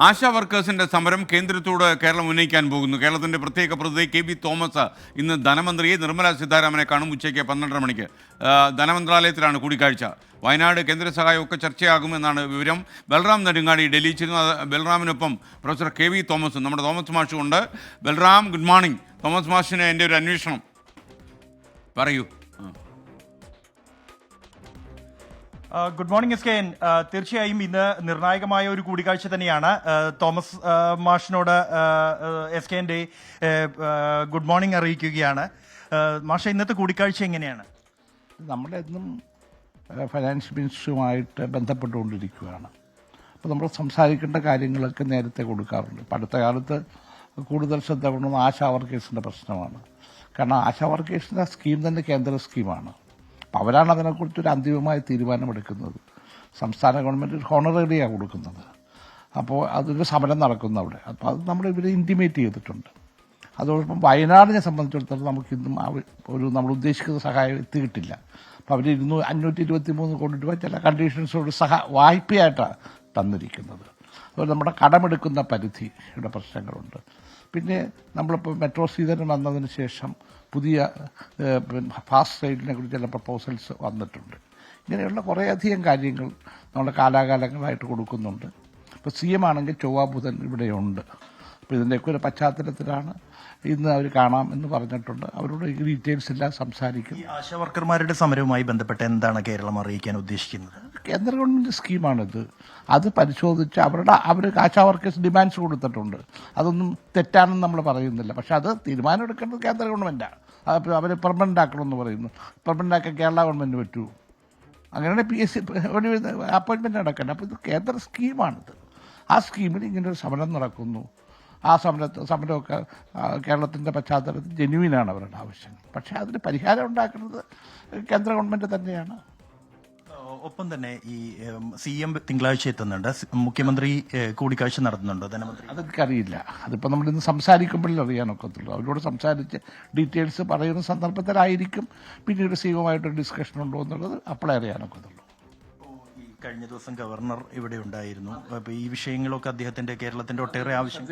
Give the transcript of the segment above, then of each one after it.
ആശാ വർക്കേഴ്സിന്റെ സമരം കേന്ദ്രത്തോട് കേരളം ഉന്നയിക്കാൻ പോകുന്നു. കേരളത്തിന്റെ പ്രത്യേക പ്രതിനിധി KB തോമസ് ഇന്ന് ധനമന്ത്രിയെ നിർമ്മലാ സീതാരാമനെ കാണും. ഉച്ചയ്ക്ക് 12:30 മണിക്ക് ധനമന്ത്രാലയത്തിലാണ് കൂടിക്കാഴ്ച. വയനാട് കേന്ദ്ര സഹായമൊക്കെ ചർച്ചയാകുമെന്നാണ് വിവരം. ബൽറാം നെടുങ്ങാടി ഡൽഹിയിൽ ചേരുന്നു. ബൽറാമിനൊപ്പം പ്രൊഫസർ KB തോമസും നമ്മുടെ തോമസ് മാഷും ഉണ്ട്. Balram, good morning. തോമസ് മാഷിന് എൻ്റെ ഒരു അന്വേഷണം പറയൂ. Good morning SKN. തീർച്ചയായും ഇന്ന് നിർണായകമായ ഒരു കൂടിക്കാഴ്ച തന്നെയാണ്. തോമസ് മാഷിനോട് SKNന്റെ ഗുഡ് മോർണിംഗ് അറിയിക്കുകയാണ്. മാഷ, ഇന്നത്തെ കൂടിക്കാഴ്ച എങ്ങനെയാണ്? നമ്മളെന്നും ഫൈനാൻസ് മിനിസ്റ്ററുമായിട്ട് ബന്ധപ്പെട്ടുകൊണ്ടിരിക്കുകയാണ്. അപ്പോൾ നമ്മൾ സംസാരിക്കേണ്ട കാര്യങ്ങളൊക്കെ നേരത്തെ കൊടുക്കാറുണ്ട്. ഇപ്പം അടുത്ത കാലത്ത് കൂടുതൽ ശ്രദ്ധ കൊണ്ടുവന്ന ആശാ വർക്കേഴ്സിൻ്റെ പ്രശ്നമാണ്. കാരണം ആശാ വർക്കേഴ്സിൻ്റെ സ്കീം തന്നെ കേന്ദ്ര സ്കീമാണ്. അപ്പോൾ അവരാണ് അതിനെക്കുറിച്ചൊരു അന്തിമമായ തീരുമാനമെടുക്കുന്നത്. സംസ്ഥാന ഗവൺമെൻറ് ഒരു ഹോണറേറിയാണ് കൊടുക്കുന്നത്. അപ്പോൾ അതൊരു സമരം നടക്കുന്നു അവിടെ. അപ്പോൾ അത് നമ്മൾ ഇവരെ ഇൻറ്റിമേറ്റ് ചെയ്തിട്ടുണ്ട്. അതോടൊപ്പം വയനാടിനെ സംബന്ധിച്ചിടത്തോളം നമുക്കിന്നും നമ്മൾ ഉദ്ദേശിക്കുന്ന സഹായം എത്തിയിട്ടില്ല. അപ്പോൾ അവർ 523 കോടി രൂപ ചില കണ്ടീഷൻസോട് വായ്പയായിട്ടാണ് തന്നിരിക്കുന്നത്. അതുപോലെ നമ്മുടെ കടമെടുക്കുന്ന പരിധിയുടെ പ്രശ്നങ്ങളുണ്ട്. പിന്നെ നമ്മളിപ്പോൾ മെട്രോ സീസൺ വന്നതിന് ശേഷം പുതിയ ഫാസ്റ്റ് റെയിലിനെ കുറിച്ച് ചില പ്രപ്പോസൽസ് വന്നിട്ടുണ്ട്. ഇങ്ങനെയുള്ള കുറേയധികം കാര്യങ്ങൾ നമ്മൾ കാലാകാലങ്ങളായിട്ട് കൊടുക്കുന്നുണ്ട്. ഇപ്പോൾ CM ആണെങ്കിൽ ചൊവ്വ ബുധൻ ഇവിടെയുണ്ട്. അപ്പോൾ ഇതിൻ്റെയൊക്കെ ഒരു പശ്ചാത്തലത്തിലാണ് ഇന്ന് അവർ കാണാം എന്ന് പറഞ്ഞിട്ടുണ്ട്. അവരോട് ഈ ഡീറ്റെയിൽസ് എല്ലാം സംസാരിക്കും. ഈ ആശാ വർക്കർമാരുടെ സമരവുമായി ബന്ധപ്പെട്ട് എന്താണ് കേരളം അറിയിക്കാൻ ഉദ്ദേശിക്കുന്നത്? കേന്ദ്ര ഗവൺമെൻറ് സ്കീമാണിത്. അത് പരിശോധിച്ച് അവർ ആശാ വർക്കേഴ്സ് ഡിമാൻഡ്സ് കൊടുത്തിട്ടുണ്ട്. അതൊന്നും തെറ്റാണെന്ന് നമ്മൾ പറയുന്നില്ല. പക്ഷെ അത് തീരുമാനം എടുക്കേണ്ടത് കേന്ദ്ര ഗവൺമെൻറ്റാണ്. അപ്പോൾ അവർ പെർമനൻ്റ് ആക്കണമെന്ന് പറയുന്നു. പെർമനൻ്റ് ആക്കാൻ കേരള ഗവൺമെൻറ് പറ്റുമോ? അങ്ങനെയാണ് PSC അപ്പോയിൻമെൻറ്റ് നടക്കേണ്ടത്. അപ്പോൾ ഇത് കേന്ദ്ര സ്കീമാണിത്. ആ സ്കീമിൽ ഇങ്ങനൊരു സമരം നടക്കുന്നു. ആ സമരമൊക്കെ കേരളത്തിൻ്റെ പശ്ചാത്തലത്തിൽ ജെന്യുവിനാണ് അവരുടെ ആവശ്യം. പക്ഷേ അതിന് പരിഹാരം ഉണ്ടാക്കുന്നത് കേന്ദ്ര ഗവൺമെൻറ് തന്നെയാണ്. ഒപ്പം തന്നെ ഈ CM തിങ്കളാഴ്ച എത്തുന്നുണ്ട്. മുഖ്യമന്ത്രി കൂടിക്കാഴ്ച നടത്തുന്നുണ്ടോ ധനമന്ത്രി? അതെനിക്കറിയില്ല. അതിപ്പോൾ നമ്മളിന്ന് സംസാരിക്കുമ്പോഴേ അറിയാനൊക്കത്തുള്ളൂ. അവരോട് സംസാരിച്ച് ഡീറ്റെയിൽസ് പറയുന്ന സന്ദർഭത്തിലായിരിക്കും പിന്നീട് CM-ആയിട്ടൊരു ഡിസ്കഷൻ ഉണ്ടോ എന്നുള്ളത് അപ്പോഴേ അറിയാനൊക്കത്തുള്ളൂ. കഴിഞ്ഞ ദിവസം ഗവർണർ ഇവിടെ ഉണ്ടായിരുന്നു. അപ്പോൾ ഈ വിഷയങ്ങളൊക്കെ അദ്ദേഹത്തിന്റെ കേരളത്തിന്റെ ഒട്ടേറെ ആവശ്യം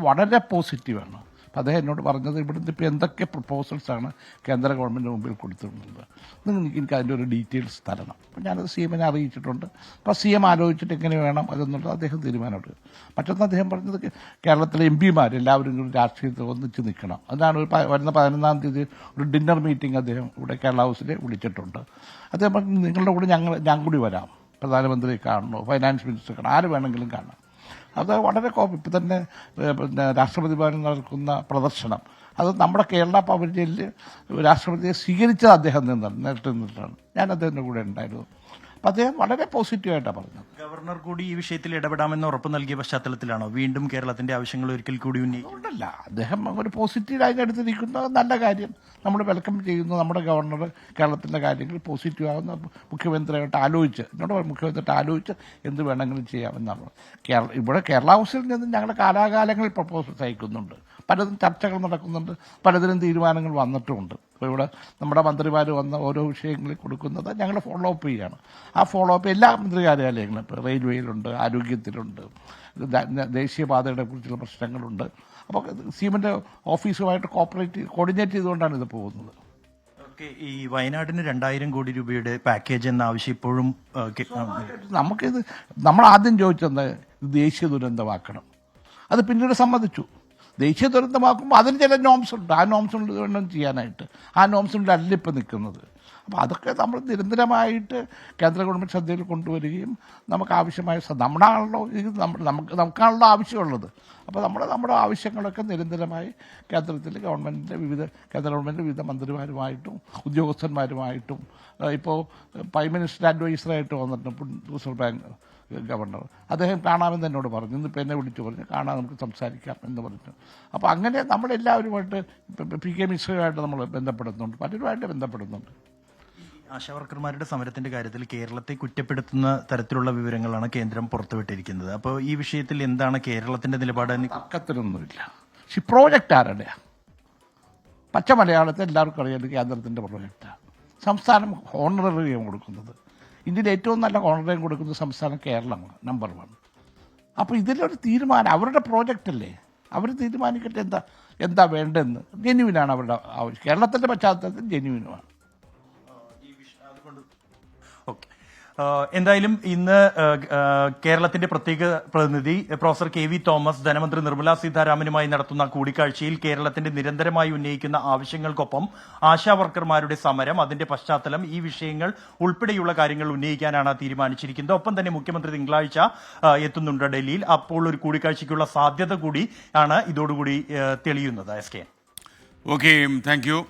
വളരെ പോസിറ്റീവാണ്. അപ്പോൾ അദ്ദേഹം എന്നോട് പറഞ്ഞത് ഇവിടുന്ന് ഇപ്പോൾ എന്തൊക്കെ പ്രപ്പോസൽസാണ് കേന്ദ്ര ഗവൺമെൻറ് മുമ്പിൽ കൊടുത്തിട്ടുള്ളത്, എനിക്ക് അതിൻ്റെ ഒരു ഡീറ്റെയിൽസ് തരണം. അപ്പോൾ ഞാനത് CM-നെ അറിയിച്ചിട്ടുണ്ട്. അപ്പോൾ CM ആലോചിച്ചിട്ട് എങ്ങനെ വേണം അതെന്നുള്ളത് അദ്ദേഹം തീരുമാനമെടുക്കും. മറ്റൊന്ന് അദ്ദേഹം പറഞ്ഞത് കേരളത്തിലെ MP-മാർ എല്ലാവരും കൂടി രാഷ്ട്രീയത്തിൽ ഒന്നിച്ച് നിൽക്കണം. അതിനാണ് വരുന്ന 11-ാം തീയതി ഒരു ഡിന്നർ മീറ്റിംഗ് അദ്ദേഹം ഇവിടെ കേരള ഹൗസിൽ വിളിച്ചിട്ടുണ്ട്. അദ്ദേഹം പറഞ്ഞു നിങ്ങളുടെ കൂടെ ഞാൻ കൂടി വരാം. പ്രധാനമന്ത്രിയെ കാണണോ, ഫൈനാൻസ് മിനിസ്റ്റർ കാണണം, ആര് വേണമെങ്കിലും കാണാം. അത് വളരെ ഇപ്പം തന്നെ രാഷ്ട്രപതി ഭവനിൽ നടക്കുന്ന പ്രദർശനം അത് നമ്മുടെ കേരള പവലിയനിൽ രാഷ്ട്രപതിയെ സ്വീകരിച്ചത് അദ്ദേഹം നേരിട്ട് നിന്നിട്ടാണ്. ഞാൻ അദ്ദേഹത്തിൻ്റെ കൂടെ ഉണ്ടായിരുന്നു. അപ്പം അദ്ദേഹം വളരെ പോസിറ്റീവായിട്ടാണ് പറഞ്ഞത്. ഗവർണർ കൂടി ഈ വിഷയത്തിൽ ഇടപെടാമെന്ന് ഉറപ്പ് നൽകിയ പശ്ചാത്തലത്തിലാണോ വീണ്ടും കേരളത്തിന്റെ ആവശ്യങ്ങൾ ഒരിക്കൽ കൂടി ഉന്നയിക്കുന്നുണ്ടല്ല? അദ്ദേഹം ഒരു പോസിറ്റീവായി എടുത്തിരിക്കുന്ന നല്ല കാര്യം നമ്മൾ വെൽക്കം ചെയ്യുന്നു. നമ്മുടെ ഗവർണർ കേരളത്തിൻ്റെ കാര്യങ്ങൾ പോസിറ്റീവാകുന്ന മുഖ്യമന്ത്രിയായിട്ട് ആലോചിച്ച് മുഖ്യമന്ത്രിയായിട്ട് ആലോചിച്ച് എന്ത് വേണമെങ്കിലും ചെയ്യാമെന്നാണ്. ഇവിടെ കേരള ഹൗസിൽ നിന്ന് ഞങ്ങൾ കാലാകാലങ്ങളിൽ പ്രപ്പോസൽസ് അയക്കുന്നുണ്ട്. പലതും ചർച്ചകൾ നടക്കുന്നുണ്ട്. പലതിനും തീരുമാനങ്ങൾ വന്നിട്ടുമുണ്ട്. അപ്പോൾ ഇവിടെ നമ്മുടെ മന്ത്രിമാർ വന്ന ഓരോ വിഷയങ്ങളിൽ കൊടുക്കുന്നത് ഞങ്ങൾ ഫോളോ അപ്പ് ചെയ്യുകയാണ്. ആ ഫോളോ അപ്പ് എല്ലാ മന്ത്രികാര്യാലയങ്ങളും ഇപ്പോൾ റെയിൽവേയിലുണ്ട്, ആരോഗ്യത്തിലുണ്ട്, ദേശീയപാതയുടെ കുറിച്ചുള്ള പ്രശ്നങ്ങളുണ്ട്. അപ്പോൾ CM-ൻ്റെ ഓഫീസുമായിട്ട് കോർഡിനേറ്റ് ചെയ്തുകൊണ്ടാണ് ഇത് പോകുന്നത്. ഈ വയനാടിന് 2000 കോടി രൂപയുടെ പാക്കേജ് എന്ന ആവശ്യം ഇപ്പോഴും നമ്മൾ ആദ്യം ചോദിച്ചത് ദേശീയ ദുരന്തമാക്കണം. അത് പിന്നീട് സമ്മതിച്ചു. ദേശീയ ദുരന്തമാക്കുമ്പോൾ അതിന് ചില നോംസ് ഉണ്ട്. ആ നോംസുണ്ട് വേണം ചെയ്യാനായിട്ട്. ആ നോംസുണ്ട് അല്ലിപ്പം നിൽക്കുന്നത്. അപ്പോൾ അതൊക്കെ നമ്മൾ നിരന്തരമായിട്ട് കേന്ദ്ര ഗവൺമെൻറ് ശ്രദ്ധയിൽ കൊണ്ടുവരികയും നമുക്ക് ആവശ്യമായ നമ്മളാണല്ലോ നമുക്കാണല്ലോ ആവശ്യമുള്ളത്. അപ്പോൾ നമ്മുടെ ആവശ്യങ്ങളൊക്കെ നിരന്തരമായി കേന്ദ്ര ഗവൺമെൻറ്റിൻ്റെ വിവിധ മന്ത്രിമാരുമായിട്ടും ഉദ്യോഗസ്ഥന്മാരുമായിട്ടും ഇപ്പോൾ പ്രൈം മിനിസ്റ്റർ അഡ്വൈസറായിട്ട് വന്നിട്ടുണ്ട് റിസർവ് ബാങ്ക് ഗവർണർ. അദ്ദേഹം കാണാമെന്ന് എന്നോട് പറഞ്ഞു. ഇന്നിപ്പോൾ എന്നെ വിളിച്ചു പറഞ്ഞു കാണാൻ നമുക്ക് സംസാരിക്കാം എന്ന് പറഞ്ഞു. അപ്പോൾ അങ്ങനെ നമ്മളെല്ലാവരുമായിട്ട് PK മിശ്രയുമായിട്ട് നമ്മൾ ബന്ധപ്പെടുന്നുണ്ട്, പലരുമായിട്ട് ബന്ധപ്പെടുന്നുണ്ട്. ആശാവർക്കർമാരുടെ സമരത്തിന്റെ കാര്യത്തിൽ കേരളത്തെ കുറ്റപ്പെടുത്തുന്ന തരത്തിലുള്ള വിവരങ്ങളാണ് കേന്ദ്രം പുറത്തുവിട്ടിരിക്കുന്നത്. അപ്പോൾ ഈ വിഷയത്തിൽ എന്താണ് കേരളത്തിന്റെ നിലപാട്? തർക്കത്തിനൊന്നുമില്ല. പക്ഷെ പ്രോജക്റ്റ് ആരുടെയാണ്? പച്ച മലയാളത്തിൽ എല്ലാവർക്കും അറിയാം കേന്ദ്രത്തിൻ്റെ പ്രോജക്റ്റാണ്. സംസ്ഥാനം ഹോണററിയും കൊടുക്കുന്നത്. ഇന്ത്യയിൽ ഏറ്റവും നല്ല ഹോണററിയും കൊടുക്കുന്ന സംസ്ഥാനം കേരളമാണ്, നമ്പർ 1. അപ്പോൾ ഇതിലൊരു തീരുമാനം, അവരുടെ പ്രോജക്റ്റ് അല്ലേ, അവർ തീരുമാനിക്കട്ടെ എന്താ വേണ്ടതെന്ന്. ജെന്യുവിനാണ് അവരുടെ ആവശ്യം. കേരളത്തിൻ്റെ പശ്ചാത്തലത്തിൽ ജെന്യുവിനുമാണ്. ഓക്കെ. എന്തായാലും ഇന്ന് കേരളത്തിന്റെ പ്രത്യേക പ്രതിനിധി പ്രൊഫസർ KV തോമസ് ധനമന്ത്രി നിർമ്മലാ സീതാരാമനുമായി നടത്തുന്ന കൂടിക്കാഴ്ചയിൽ കേരളത്തിന്റെ നിരന്തരമായി ഉന്നയിക്കുന്ന ആവശ്യങ്ങൾക്കൊപ്പം ആശാവർക്കർമാരുടെ സമരം, അതിന്റെ പശ്ചാത്തലം, ഈ വിഷയങ്ങൾ ഉൾപ്പെടെയുള്ള കാര്യങ്ങൾ ഉന്നയിക്കാനാണ് തീരുമാനിച്ചിരിക്കുന്നത്. ഒപ്പം തന്നെ മുഖ്യമന്ത്രി തിങ്കളാഴ്ച എത്തുന്നുണ്ട് ഡൽഹിയിൽ. അപ്പോൾ ഒരു കൂടിക്കാഴ്ചയ്ക്കുള്ള സാധ്യത കൂടി ആണ് ഇതോടുകൂടി തെളിയുന്നത്. SK. Okay, thank you.